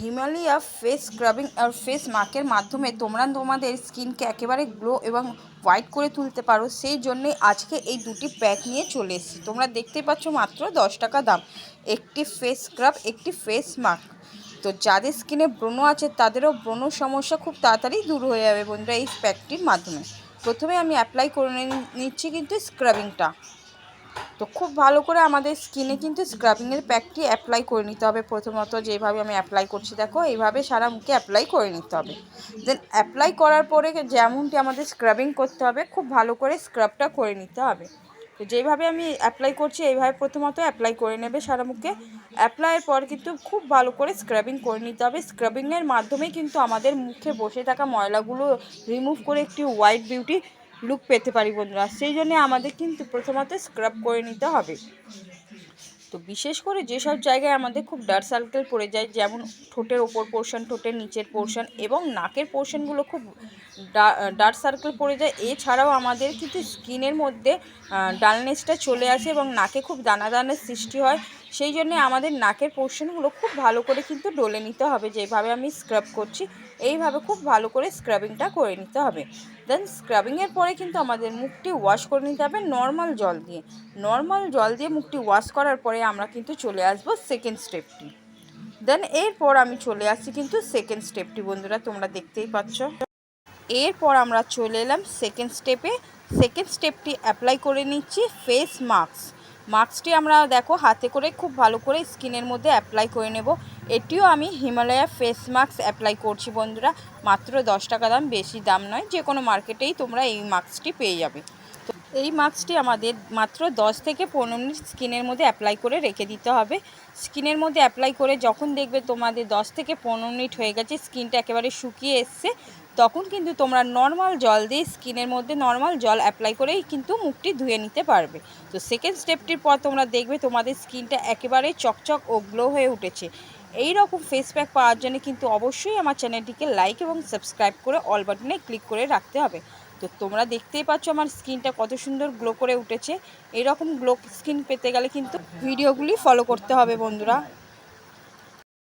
Himalaya face scrubbing আর face মাস্কের মাধ্যমে তোমরা তোমাদের স্কিনকে একেবারে গ্লো এবং হোয়াইট করে তুলতে পারো। সেই জন্যই আজকে এই দুটি প্যাক নিয়ে চলে এসেছি। তোমরা দেখতে পাচ্ছ মাত্র 10 টাকা দাম, একটি ফেস স্ক্রাব, একটি ফেস মাস্ক। তো যাদের স্কিনে ব্রণ আছে তাদেরও ব্রণ সমস্যা খুব তাড়াতাড়ি দূর হয়ে যাবে বন্ধুরা এই প্যাকটির মাধ্যমে। প্রথমে আমি অ্যাপ্লাই করে নিচ্ছি কিন্তু স্ক্রাবিংটা। তো খুব ভালো করে আমাদের স্কিনে কিন্তু স্ক্রাবিংয়ের প্যাকটি অ্যাপ্লাই করে নিতে হবে। প্রথমত যেভাবে আমি অ্যাপ্লাই করছি দেখো, এইভাবে সারা মুখে অ্যাপ্লাই করে নিতে হবে। দেন অ্যাপ্লাই করার পরে যেমনটি আমাদের স্ক্রাবিং করতে হবে, খুব ভালো করে স্ক্রাবটা করে নিতে হবে। তো যেভাবে আমি অ্যাপ্লাই করছি এইভাবে প্রথমত অ্যাপ্লাই করে নেবে সারা মুখে। অ্যাপ্লাইয়ের পর কিন্তু খুব ভালো করে স্ক্রাবিং করে নিতে হবে। স্ক্রাবিংয়ের মাধ্যমে কিন্তু আমাদের মুখে বসে থাকা ময়লাগুলো রিমুভ করে একটি হোয়াইট বিউটি লুক পেতে পারি বন্ধুরা। সেই জন্য আমাদের কিন্তু প্রথমত স্ক্রাব করে নিতে হবে। তো বিশেষ করে যেসব জায়গায় আমাদের খুব ডার্ক সার্কেল পড়ে যায়, যেমন ঠোঁটের ওপর পোর্শন, ঠোঁটের নিচের পোর্শন এবং নাকের পোর্শনগুলো খুব ডার্ক সার্কেল পড়ে যায়, এছাড়াও আমাদের কিন্তু স্কিনের মধ্যে ডালনেসটা চলে আসে এবং নাকে খুব দানা দানার সৃষ্টি হয়। সেই জন্য আমাদের নাকের পোর্শনগুলো খুব ভালো করে কিন্তু ডলে নিতে হবে। যেভাবে আমি স্ক্রাব করছি এইভাবে খুব ভালো করে স্ক্রাবিংটা করে নিতে হবে। দেন স্ক্রাবিংয়ের পরে কিন্তু আমাদের মুখটি ওয়াশ করে নিতে হবে নর্মাল জল দিয়ে। নর্মাল জল দিয়ে মুখটি ওয়াশ করার পরে আমরা কিন্তু চলে আসবো সেকেন্ড স্টেপটি। দেন এরপর আমি চলে আসছি কিন্তু সেকেন্ড স্টেপটি বন্ধুরা, তোমরা দেখতেই পাচ্ছ। এরপর আমরা চলে এলাম সেকেন্ড স্টেপে। সেকেন্ড স্টেপটি অ্যাপ্লাই করে নিচ্ছি ফেস মাস্ক। মাস্কটি আমরা দেখো হাতে করে খুব ভালো করে স্কিনের মধ্যে অ্যাপ্লাই করে নেব। এটিও আমি হিমালয়া ফেস মাস্ক অ্যাপ্লাই করছি বন্ধুরা, মাত্র 10 টাকা দাম, বেশি দাম নয়। যে কোনো মার্কেটেই তোমরা এই মাস্কটি পেয়ে যাবে। তো এই মাস্কটি আমাদের মাত্র 10 থেকে 15 মিনিট স্কিনের মধ্যে অ্যাপ্লাই করে রেখে দিতে হবে। স্কিনের মধ্যে অ্যাপ্লাই করে যখন দেখবে তোমাদের 10 থেকে 15 মিনিট হয়ে গেছে, স্কিনটা একেবারে শুকিয়ে এসছে, তখন কিন্তু তোমরা নর্মাল জল দিয়ে স্কিনের মধ্যে নর্মাল জল অ্যাপ্লাই করেই কিন্তু মুখটি ধুয়ে নিতে পারবে। তো সেকেন্ড স্টেপটির পর তোমরা দেখবে তোমাদের স্কিনটা একেবারে চকচক ও গ্লো হয়ে উঠেছে। এই রকম ফেস প্যাক পাওয়ার জন্য কিন্তু অবশ্যই আমার চ্যানেলটিকে লাইক এবং সাবস্ক্রাইব করে অল বাটনে ক্লিক করে রাখতে হবে। তো তোমরা দেখতেই পাচ্ছ আমার স্কিনটা কত সুন্দর গ্লো করে উঠেছে। এরকম গ্লো স্কিন পেতে গেলে কিন্তু ভিডিওগুলি ফলো করতে হবে বন্ধুরা।